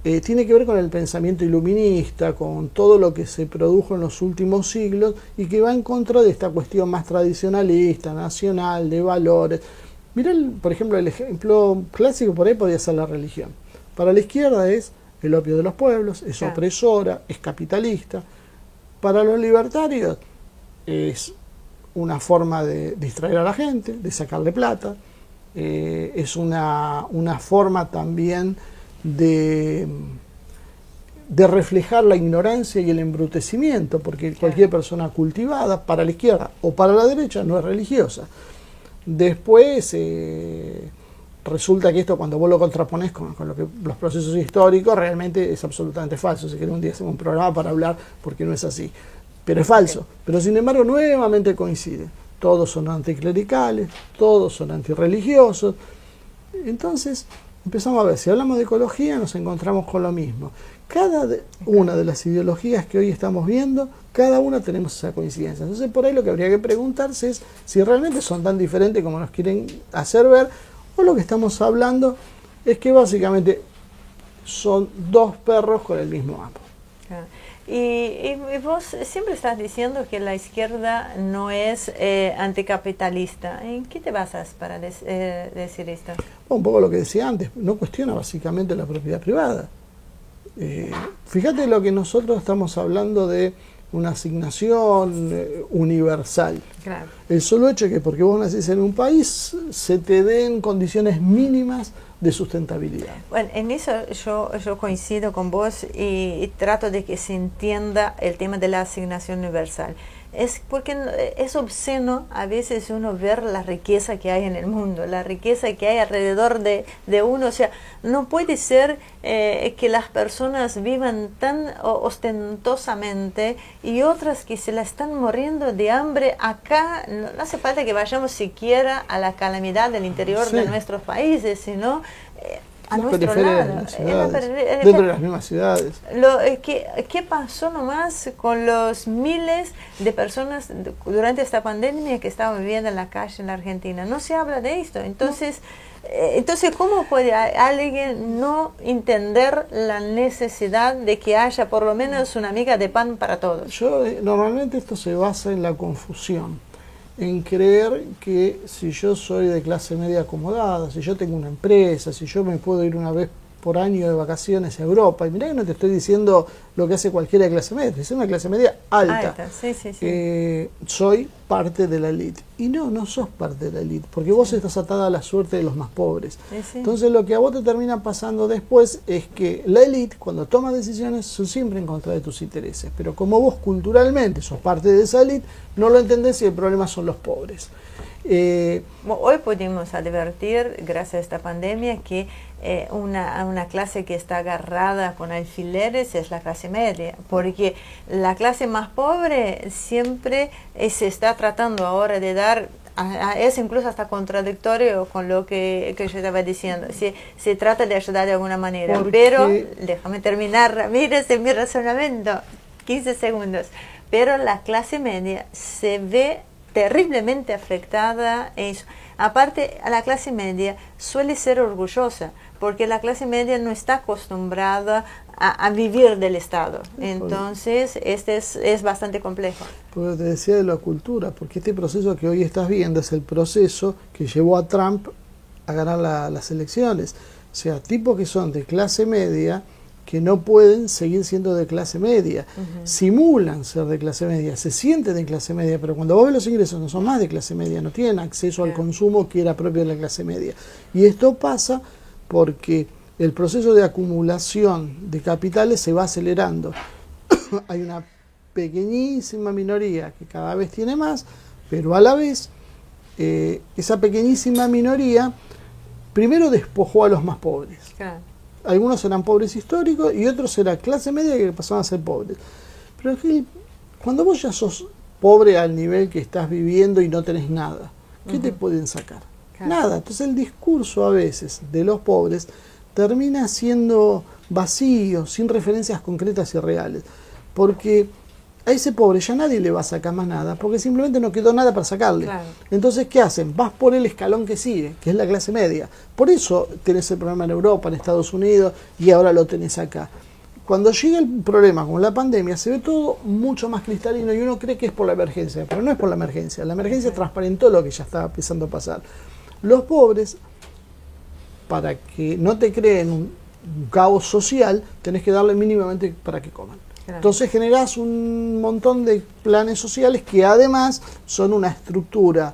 tiene que ver con el pensamiento iluminista, con todo lo que se produjo en los últimos siglos, y que va en contra de esta cuestión más tradicionalista, nacional, de valores. Mirá, por ejemplo, el ejemplo clásico por ahí podría ser la religión. Para la izquierda es el opio de los pueblos, es opresora, es capitalista. Para los libertarios es una forma de distraer a la gente, de sacarle plata. Es una forma también de reflejar la ignorancia y el embrutecimiento, porque cualquier persona cultivada, para la izquierda o para la derecha, no es religiosa. Después resulta que esto, cuando vos lo contrapones con lo que, los procesos históricos, realmente es absolutamente falso. Si querés un día hacemos un programa para hablar, porque no es así, pero es falso. Pero sin embargo nuevamente coincide, todos son anticlericales, todos son antirreligiosos. Entonces empezamos a ver, si hablamos de ecología nos encontramos con lo mismo. Cada una de las ideologías que hoy estamos viendo, cada una tenemos esa coincidencia. Entonces por ahí lo que habría que preguntarse es si realmente son tan diferentes como nos quieren hacer ver, o lo que estamos hablando es que básicamente son dos perros con el mismo amo. Y vos siempre estás diciendo que la izquierda no es anticapitalista. ¿En qué te basas para decir esto? Un poco lo que decía antes, no cuestiona básicamente la propiedad privada. Fíjate lo que nosotros estamos hablando de una asignación universal. Claro. El solo hecho de que porque vos nacís en un país se te den condiciones mínimas de sustentabilidad. Bueno, en eso yo coincido con vos y trato de que se entienda el tema de la asignación universal. Es porque es obsceno a veces uno ver la riqueza que hay en el mundo, la riqueza que hay alrededor de uno. O sea, no puede ser que las personas vivan tan ostentosamente y otras que se la están muriendo de hambre acá. No hace falta que vayamos siquiera a la calamidad del interior de nuestros países, sino a las nuestro periferias lado. de las ciudades, periferia. dentro de las mismas ciudades. ¿Qué pasó nomás con los miles de personas durante esta pandemia que estaban viviendo en la calle en la Argentina? No se habla de esto. Entonces, ¿cómo puede alguien no entender la necesidad de que haya por lo menos una miga de pan para todos? Normalmente esto se basa en la confusión, en creer que si yo soy de clase media acomodada, si yo tengo una empresa, si yo me puedo ir una vez por año de vacaciones a Europa, y mirá que no te estoy diciendo lo que hace cualquiera de clase media, es una clase media alta. Sí. Soy parte de la élite. Y no sos parte de la élite, porque vos estás atada a la suerte de los más pobres. Entonces lo que a vos te termina pasando después es que la élite, cuando toma decisiones, son siempre en contra de tus intereses. Pero como vos culturalmente sos parte de esa élite, no lo entendés y el problema son los pobres. Hoy pudimos advertir, gracias a esta pandemia, que una clase que está agarrada con alfileres es la clase media, porque la clase más pobre siempre se está tratando ahora de dar, es incluso hasta contradictorio con lo que yo estaba diciendo, se trata de ayudar de alguna manera, pero déjame terminar, Ramírez, en mi razonamiento, 15 segundos, pero la clase media se ve terriblemente afectada en eso. Aparte, a la clase media suele ser orgullosa, porque la clase media no está acostumbrada a vivir del Estado. Entonces, es bastante complejo. Pues te decía de la cultura, porque este proceso que hoy estás viendo es el proceso que llevó a Trump a ganar las elecciones. O sea, tipos que son de clase media, que no pueden seguir siendo de clase media, simulan ser de clase media, se sienten de clase media, pero cuando vos ves los ingresos no son más de clase media, no tienen acceso al consumo que era propio de la clase media. Y esto pasa porque el proceso de acumulación de capitales se va acelerando. Hay una pequeñísima minoría que cada vez tiene más, pero a la vez esa pequeñísima minoría primero despojó a los más pobres. Claro. Algunos eran pobres históricos y otros eran clase media que pasaban a ser pobres. Pero cuando vos ya sos pobre al nivel que estás viviendo y no tenés nada, ¿qué te pueden sacar? Claro. Nada. Entonces el discurso a veces de los pobres termina siendo vacío, sin referencias concretas y reales. Porque a ese pobre ya nadie le va a sacar más nada, porque simplemente no quedó nada para sacarle. Claro. Entonces, ¿qué hacen? Vas por el escalón que sigue, que es la clase media. Por eso tenés el problema en Europa, en Estados Unidos, y ahora lo tenés acá. Cuando llega el problema con la pandemia, se ve todo mucho más cristalino y uno cree que es por la emergencia, pero no es por la emergencia. La emergencia transparentó lo que ya estaba empezando a pasar. Los pobres, para que no te creen un caos social, tenés que darle mínimamente para que coman. Entonces generás un montón de planes sociales que además son una estructura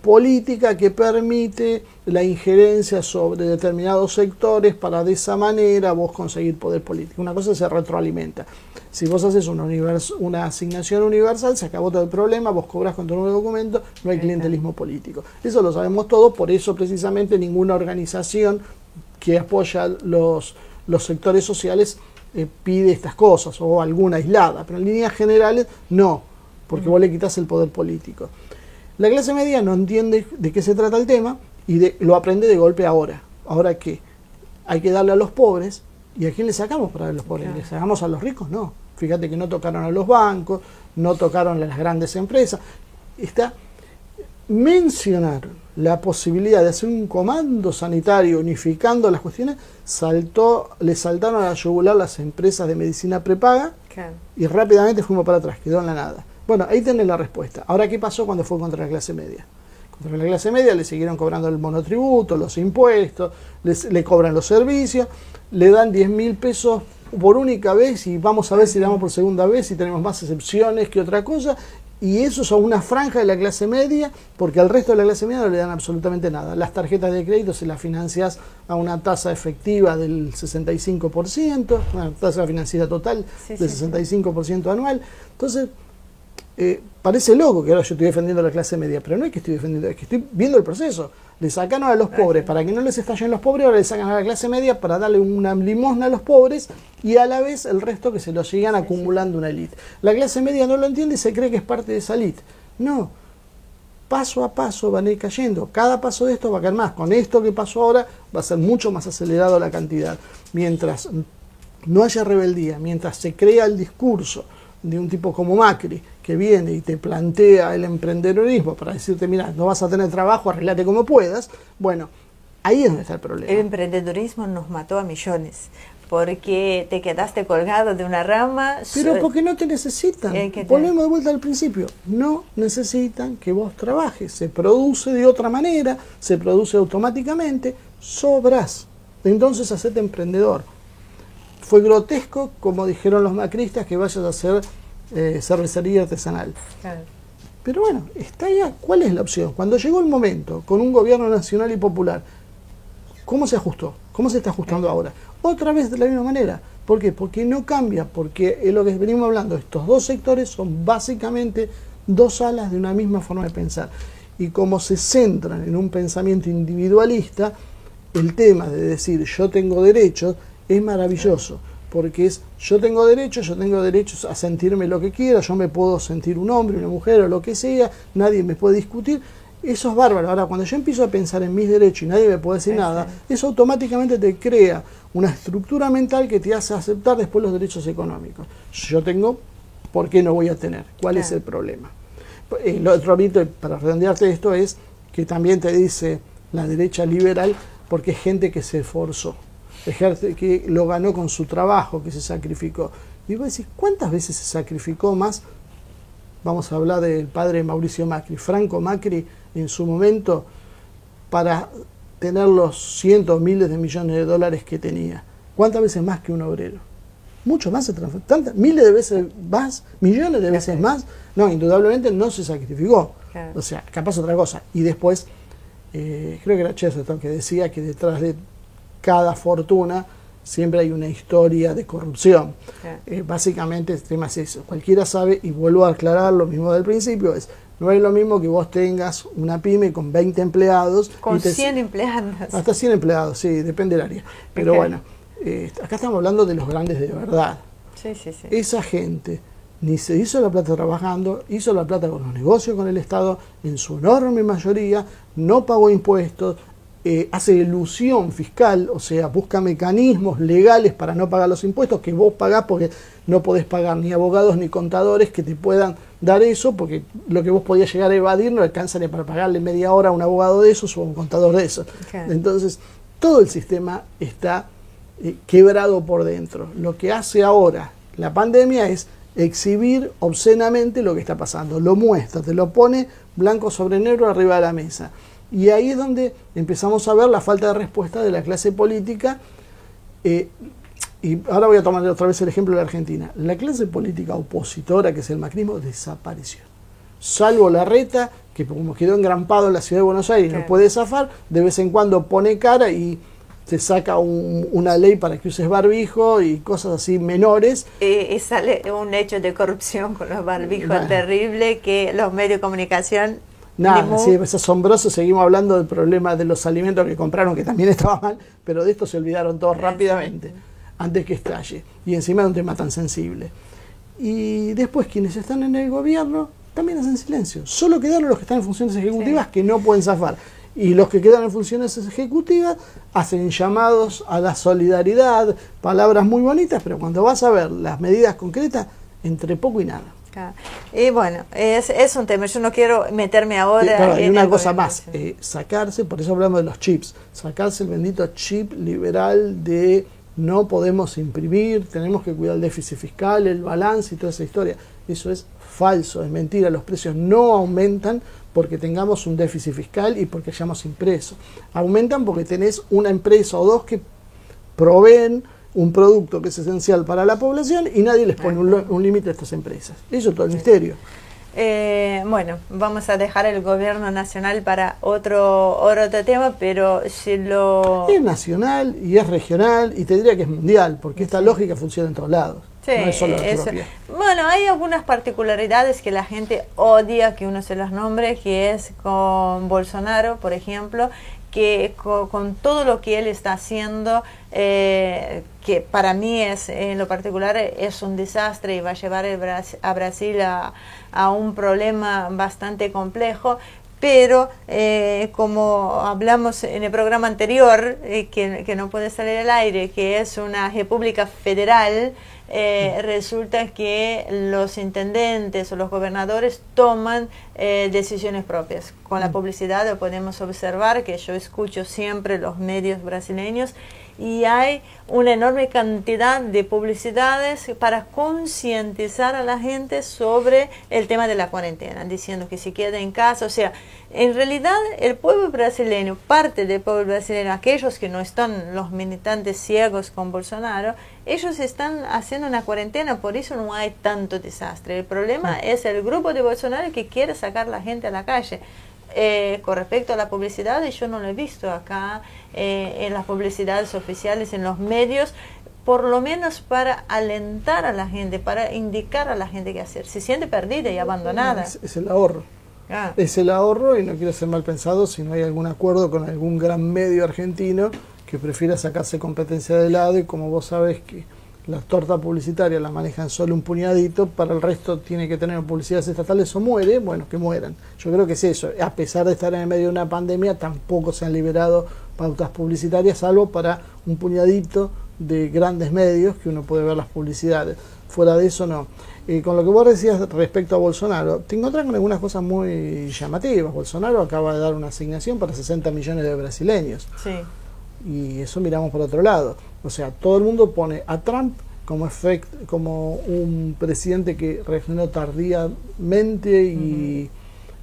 política que permite la injerencia sobre determinados sectores para de esa manera vos conseguir poder político. Una cosa se retroalimenta. Si vos haces una asignación universal, se acabó todo el problema, vos cobras con tu nuevo documento, no hay clientelismo político. Eso lo sabemos todos, por eso precisamente ninguna organización que apoya los sectores sociales pide estas cosas, o alguna aislada, pero en líneas generales no, porque vos le quitas el poder político. La clase media no entiende de qué se trata el tema y lo aprende de golpe ahora. ¿Ahora qué? Hay que darle a los pobres, ¿y a quién le sacamos para darle a los pobres? Claro. ¿Le sacamos a los ricos? No. Fíjate que no tocaron a los bancos, no tocaron a las grandes empresas. Mencionaron la posibilidad de hacer un comando sanitario unificando las cuestiones, le saltaron a la yugular las empresas de medicina prepaga. Claro. Y rápidamente fuimos para atrás, quedó en la nada. Bueno, ahí tenés la respuesta. Ahora, ¿qué pasó cuando fue contra la clase media? Contra la clase media le siguieron cobrando el monotributo, los impuestos, le cobran los servicios, le dan 10.000 pesos por única vez y vamos a ver si le damos por segunda vez, si tenemos más excepciones que otra cosa. Y eso es a una franja de la clase media, porque al resto de la clase media no le dan absolutamente nada. Las tarjetas de crédito se las financias a una tasa efectiva del 65%, una tasa financiera total del 65% anual. Entonces, parece loco que ahora yo estoy defendiendo a la clase media, pero no es que estoy defendiendo, es que estoy viendo el proceso. Le sacaron a los pobres para que no les estallen los pobres, ahora le sacan a la clase media para darle una limosna a los pobres y a la vez el resto que se lo sigan acumulando una élite. La clase media no lo entiende y se cree que es parte de esa élite. No. paso a paso van a ir cayendo. Cada paso de esto va a caer más. Con esto que pasó ahora va a ser mucho más acelerado la cantidad. Mientras no haya rebeldía, mientras se crea el discurso de un tipo como Macri, que viene y te plantea el emprendedorismo para decirte, mira, no vas a tener trabajo, arreglate como puedas, bueno, ahí es donde está el problema. El emprendedurismo nos mató a millones, porque te quedaste colgado de una rama. Pero porque no te necesitan. Volvemos de vuelta al principio. No necesitan que vos trabajes. Se produce de otra manera, se produce automáticamente, sobras. Entonces hacete emprendedor. Fue grotesco, como dijeron los macristas, que vayas a hacer cervecería artesanal. Claro. Pero bueno, está ya. ¿Cuál es la opción? Cuando llegó el momento, con un gobierno nacional y popular, ¿cómo se ajustó? ¿Cómo se está ajustando ahora? Otra vez de la misma manera. ¿Por qué? Porque no cambia, porque es lo que venimos hablando. Estos dos sectores son básicamente dos alas de una misma forma de pensar. Y como se centran en un pensamiento individualista, el tema de decir yo tengo derechos es maravilloso. Porque es yo tengo derechos a sentirme lo que quiera, yo me puedo sentir un hombre, una mujer o lo que sea, nadie me puede discutir. Eso es bárbaro. Ahora, cuando yo empiezo a pensar en mis derechos y nadie me puede decir nada, eso automáticamente te crea una estructura mental que te hace aceptar después los derechos económicos. Yo tengo, ¿por qué no voy a tener? ¿Cuál es el problema? El otro mito, para redondearte esto, es que también te dice la derecha liberal, porque es gente que se esforzó, que lo ganó con su trabajo, que se sacrificó. Y vos decís, ¿cuántas veces se sacrificó más? Vamos a hablar del padre Mauricio Macri, Franco Macri, en su momento, para tener los cientos, miles de millones de dólares que tenía. ¿Cuántas veces más que un obrero? Mucho más, miles de veces más, millones de veces más. No, indudablemente no se sacrificó. Claro. O sea, capaz otra cosa. Y después, creo que era Chesterton que decía que detrás de cada fortuna siempre hay una historia de corrupción. Claro. Básicamente el tema es eso. Cualquiera sabe, y vuelvo a aclarar lo mismo del principio, no es lo mismo que vos tengas una pyme con 20 empleados. Con 100 empleados. Hasta 100 empleados, sí, depende del área. Pero bueno, acá estamos hablando de los grandes de verdad. Sí, sí, sí. Esa gente ni se hizo la plata trabajando, hizo la plata con los negocios con el Estado, en su enorme mayoría, no pagó impuestos, hace ilusión fiscal, o sea, busca mecanismos legales para no pagar los impuestos que vos pagás, porque no podés pagar ni abogados ni contadores que te puedan dar eso, porque lo que vos podías llegar a evadir no alcanza ni para pagarle media hora a un abogado de esos o a un contador de esos. Okay. Entonces, todo el sistema está quebrado por dentro. Lo que hace ahora la pandemia es exhibir obscenamente lo que está pasando. Lo muestra, te lo pone blanco sobre negro arriba de la mesa. Y ahí es donde empezamos a ver la falta de respuesta de la clase política. Y ahora voy a tomar otra vez el ejemplo de la Argentina. La clase política opositora, que es el macrismo, desapareció. Salvo Larreta, que como quedó engrampado en la ciudad de Buenos Aires, no puede zafar, de vez en cuando pone cara y te saca una ley para que uses barbijo y cosas así menores. Y sale un hecho de corrupción con los barbijos terrible que los medios de comunicación... Nada, sí, es asombroso. Seguimos hablando del problema de los alimentos que compraron, que también estaba mal, pero de esto se olvidaron todos rápidamente, antes que estalle. Y encima de un tema tan sensible. Y después quienes están en el gobierno también hacen silencio. Solo quedaron los que están en funciones ejecutivas que no pueden zafar. Y los que quedan en funciones ejecutivas hacen llamados a la solidaridad, palabras muy bonitas, pero cuando vas a ver las medidas concretas, entre poco y nada. Y bueno, es un tema, yo no quiero meterme ahora. Claro, hay una cosa más, sacarse, por eso hablamos de los chips, sacarse el bendito chip liberal de no podemos imprimir, tenemos que cuidar el déficit fiscal, el balance y toda esa historia. Eso es falso, es mentira, los precios no aumentan porque tengamos un déficit fiscal y porque hayamos impreso. Aumentan porque tenés una empresa o dos que proveen un producto que es esencial para la población y nadie les pone un límite a estas empresas. Eso es todo el misterio. Bueno, vamos a dejar el gobierno nacional para otro tema, pero si lo... Es nacional y es regional y te diría que es mundial, porque esta lógica funciona en todos lados. Sí, no es solo propia. Bueno, hay algunas particularidades que la gente odia que uno se los nombre, que es con Bolsonaro, por ejemplo, que con todo lo que él está haciendo, que para mí es en lo particular es un desastre y va a llevar a Brasil a un problema bastante complejo, pero como hablamos en el programa anterior, que no puede salir al aire, que es una república federal, resulta que los intendentes o los gobernadores toman decisiones propias. Con la publicidad lo podemos observar, que yo escucho siempre los medios brasileños, y hay una enorme cantidad de publicidades para concientizar a la gente sobre el tema de la cuarentena, diciendo que se quede en casa. O sea, en realidad el pueblo brasileño, parte del pueblo brasileño, aquellos que no están los militantes ciegos con Bolsonaro, ellos están haciendo una cuarentena, por eso no hay tanto desastre. El problema es el grupo de Bolsonaro que quiere sacar a la gente a la calle. Con respecto a la publicidad, yo no lo he visto acá en las publicidades oficiales, en los medios, por lo menos para alentar a la gente, para indicar a la gente qué hacer. Se siente perdida y abandonada. Es el ahorro. Es el ahorro, y no quiero ser mal pensado si no hay algún acuerdo con algún gran medio argentino que prefiera sacarse competencia de lado, y como vos sabés que la torta publicitaria la manejan solo un puñadito, para el resto tiene que tener publicidades estatales o muere, bueno, que mueran. Yo creo que es eso. A pesar de estar en el medio de una pandemia, tampoco se han liberado pautas publicitarias, salvo para un puñadito de grandes medios que uno puede ver las publicidades. Fuera de eso, no. Con lo que vos decías respecto a Bolsonaro, te encontrás con algunas cosas muy llamativas. Bolsonaro acaba de dar una asignación para 60 millones de brasileños. Sí. Y eso miramos por otro lado. O sea, todo el mundo pone a Trump como un presidente que reaccionó tardíamente y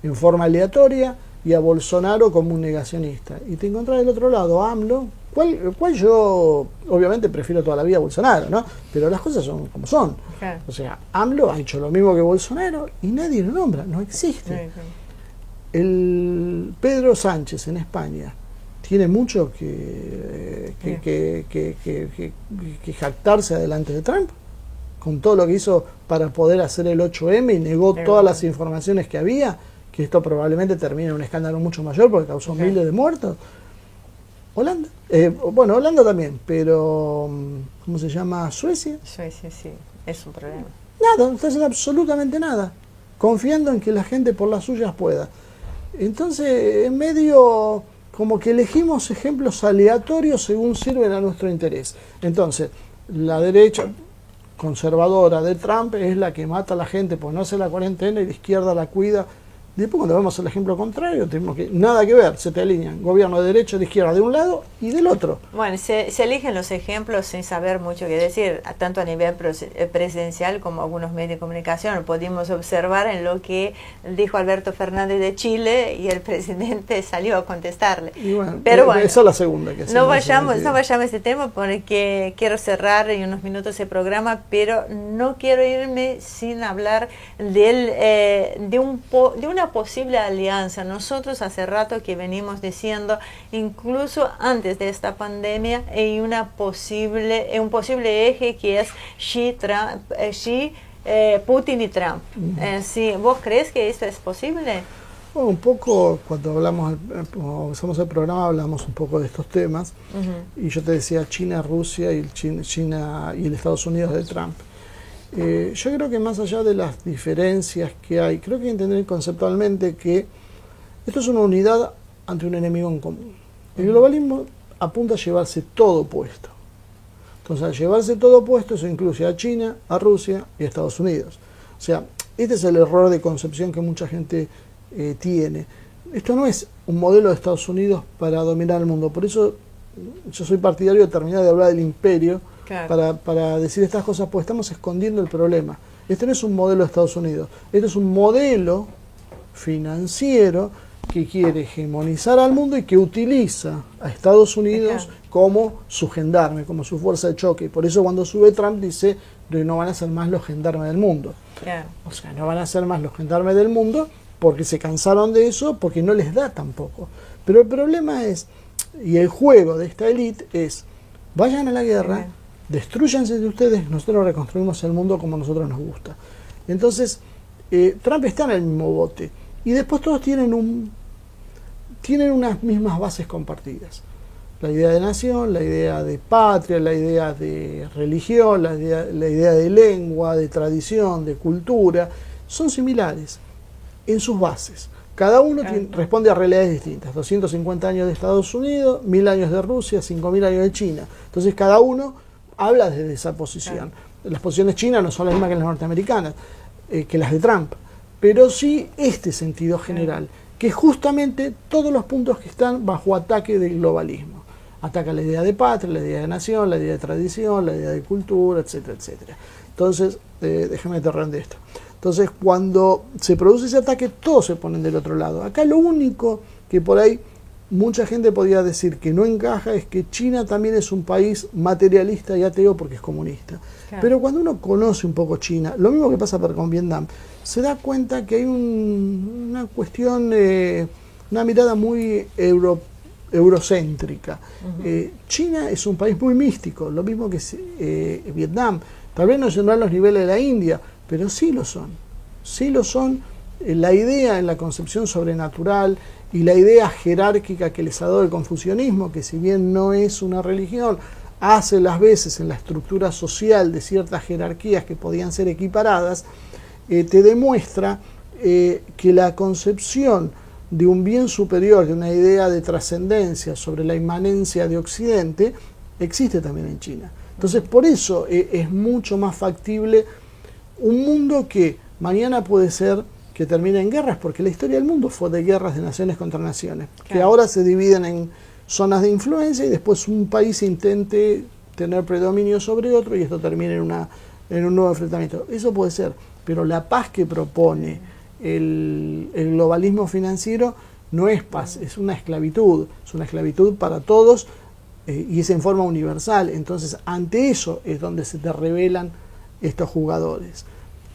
en forma aleatoria, y a Bolsonaro como un negacionista. Y te encontrás del otro lado a AMLO, cual yo obviamente prefiero toda la vida a Bolsonaro, ¿no? Pero las cosas son como son. Okay. O sea, AMLO ha hecho lo mismo que Bolsonaro y nadie lo nombra, no existe. Okay. El Pedro Sánchez en España tiene mucho que jactarse adelante de Trump, con todo lo que hizo para poder hacer el 8M y negó todas las informaciones que había, que esto probablemente termine en un escándalo mucho mayor porque causó miles de muertos. Holanda, bueno, Holanda también, pero ¿cómo se llama? Suecia. Suecia, sí, es un problema. Nada, no está haciendo absolutamente nada, confiando en que la gente por las suyas pueda. Entonces, en medio, como que elegimos ejemplos aleatorios según sirven a nuestro interés. Entonces, la derecha conservadora de Trump es la que mata a la gente por no hacer la cuarentena, y la izquierda la cuida. Después, cuando vemos el ejemplo contrario, tenemos que nada que ver, se te alinean gobierno de derecha, de izquierda, de un lado y del otro. Bueno, se eligen los ejemplos sin saber mucho qué decir, tanto a nivel presidencial como algunos medios de comunicación. Lo pudimos observar en lo que dijo Alberto Fernández de Chile, y el presidente salió a contestarle. Y bueno, pero bueno, esa es la segunda que no vayamos a este tema, porque quiero cerrar en unos minutos el programa, pero no quiero irme sin hablar de una posible alianza. Nosotros hace rato que venimos diciendo, incluso antes de esta pandemia, hay un posible eje que es Putin y Trump. ¿Sí? ¿Vos crees que esto es posible? Bueno, un poco, cuando empezamos el programa, hablamos un poco de estos temas, y yo te decía China, Rusia y China y el Estados Unidos de Trump. Yo creo que más allá de las diferencias que hay, creo que hay que entender conceptualmente que esto es una unidad ante un enemigo en común. El globalismo apunta a llevarse todo puesto. Entonces, al llevarse todo puesto, eso incluye a China, a Rusia y a Estados Unidos. O sea, este es el error de concepción que mucha gente tiene. Esto no es un modelo de Estados Unidos para dominar el mundo. Por eso yo soy partidario de terminar de hablar del imperio, claro, para decir estas cosas, porque estamos escondiendo el problema. Este no es un modelo de Estados Unidos, este es un modelo financiero que quiere hegemonizar al mundo y que utiliza a Estados Unidos como su gendarme, como su fuerza de choque. Y por eso cuando sube Trump dice que no van a ser más los gendarmes del mundo. O sea, no van a ser más los gendarmes del mundo porque se cansaron de eso, porque no les da tampoco. Pero el problema es, y el juego de esta élite es, vayan a la guerra, destruyanse de ustedes, nosotros reconstruimos el mundo como a nosotros nos gusta. Entonces, Trump está en el mismo bote. Y después todos tienen unas mismas bases compartidas. La idea de nación, la idea de patria, la idea de religión, la idea de lengua, de tradición, de cultura, son similares en sus bases. Cada uno responde a realidades distintas. 250 años de Estados Unidos, 1000 años de Rusia, 5000 años de China. Entonces cada uno habla desde esa posición. Las posiciones chinas no son las mismas que las norteamericanas, que las de Trump, pero sí este sentido general, que es justamente todos los puntos que están bajo ataque del globalismo. Ataca la idea de patria, la idea de nación, la idea de tradición, la idea de cultura, etcétera, etcétera. Entonces, déjame aterrar de esto. Entonces, cuando se produce ese ataque, todos se ponen del otro lado. Acá lo único que por ahí mucha gente podría decir que no encaja es que China también es un país materialista y ateo porque es comunista. Claro. Pero cuando uno conoce un poco China, lo mismo que pasa con Vietnam, se da cuenta que hay una cuestión, una mirada muy eurocéntrica. China es un país muy místico, lo mismo que Vietnam. Tal vez no son a los niveles de la India, pero sí lo son. Sí lo son. La idea en la concepción sobrenatural y la idea jerárquica que les ha dado el confucianismo, que si bien no es una religión, hace las veces en la estructura social de ciertas jerarquías que podían ser equiparadas, te demuestra que la concepción de un bien superior, de una idea de trascendencia sobre la inmanencia de Occidente, existe también en China. Entonces, por eso es mucho más factible un mundo que mañana puede ser que termine en guerras, porque la historia del mundo fue de guerras de naciones contra naciones, claro, que ahora se dividen en zonas de influencia y después un país intente tener predominio sobre otro y esto termina en un nuevo enfrentamiento. Eso puede ser, pero la paz que propone el globalismo financiero no es paz, es una esclavitud para todos y es en forma universal. Entonces, ante eso es donde se te revelan estos jugadores.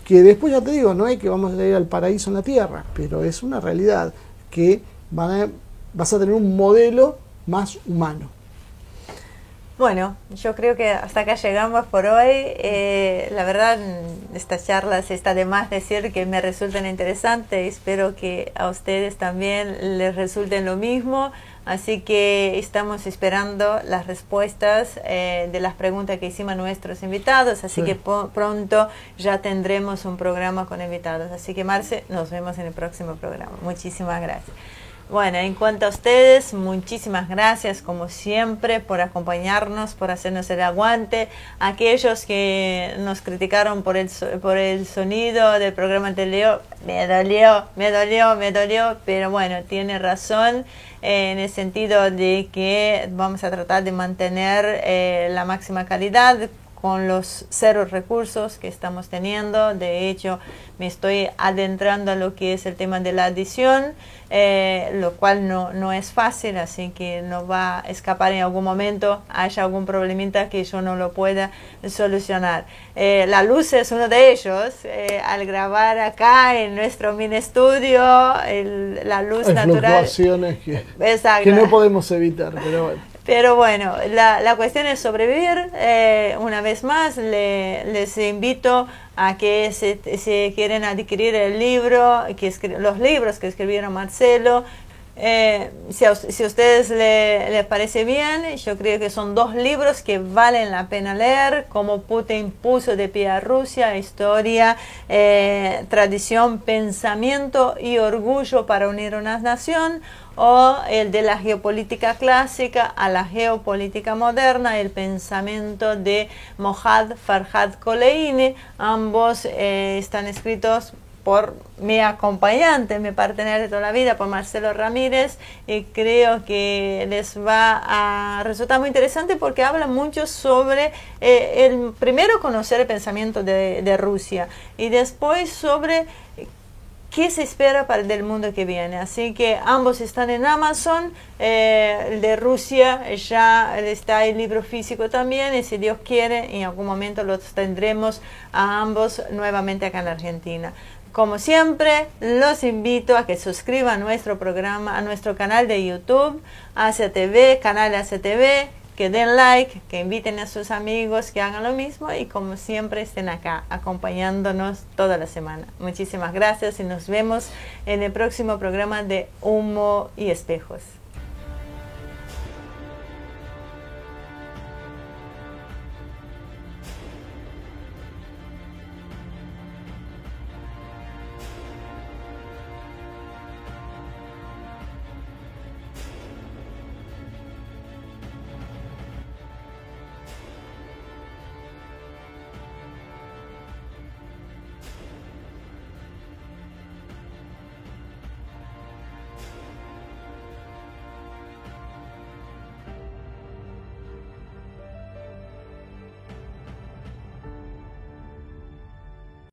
Que después, ya te digo, no es que vamos a ir al paraíso en la tierra, pero es una realidad que vas a tener un modelo más humano. Bueno, yo creo que hasta acá llegamos por hoy. La verdad, estas charlas está de más decir que me resultan interesantes. Espero que a ustedes también les resulten lo mismo. Así que estamos esperando las respuestas de las preguntas que hicimos a nuestros invitados. Así que pronto ya tendremos un programa con invitados. Así que, Marce, nos vemos en el próximo programa. Muchísimas gracias. Bueno, en cuanto a ustedes, muchísimas gracias como siempre por acompañarnos, por hacernos el aguante. Aquellos que nos criticaron por el sonido del programa anterior, me dolió, pero bueno, tiene razón en el sentido de que vamos a tratar de mantener la máxima calidad con los 0 recursos que estamos teniendo. De hecho, me estoy adentrando a lo que es el tema de la edición, lo cual no es fácil, así que no va a escapar en algún momento, haya algún problemita que yo no lo pueda solucionar. La luz es uno de ellos. Al grabar acá en nuestro mini estudio, la luz hay natural. Fluctuaciones que no podemos evitar, pero bueno. Pero bueno, la cuestión es sobrevivir. Una vez más, les invito a que si quieren adquirir el libro, los libros que escribieron Marcelo. Si a ustedes les parece bien, yo creo que son 2 libros que valen la pena leer: Cómo Putin puso de pie a Rusia, historia, tradición, pensamiento y orgullo para unir una nación, o el de la geopolítica clásica a la geopolítica moderna, el pensamiento de Mohad Farhad Koleini. Ambos están escritos por mi acompañante, mi partener de toda la vida, por Marcelo Ramírez, y creo que les va a resultar muy interesante porque habla mucho sobre primero conocer el pensamiento de Rusia y después sobre qué se espera del mundo que viene. Así que ambos están en Amazon. El de Rusia ya está el libro físico también, y si Dios quiere, en algún momento los tendremos a ambos nuevamente acá en la Argentina. Como siempre, los invito a que suscriban a nuestro programa, a nuestro canal de YouTube, ACTV, canal ACTV, que den like, que inviten a sus amigos, que hagan lo mismo, y como siempre estén acá acompañándonos toda la semana. Muchísimas gracias y nos vemos en el próximo programa de Humo y Espejos.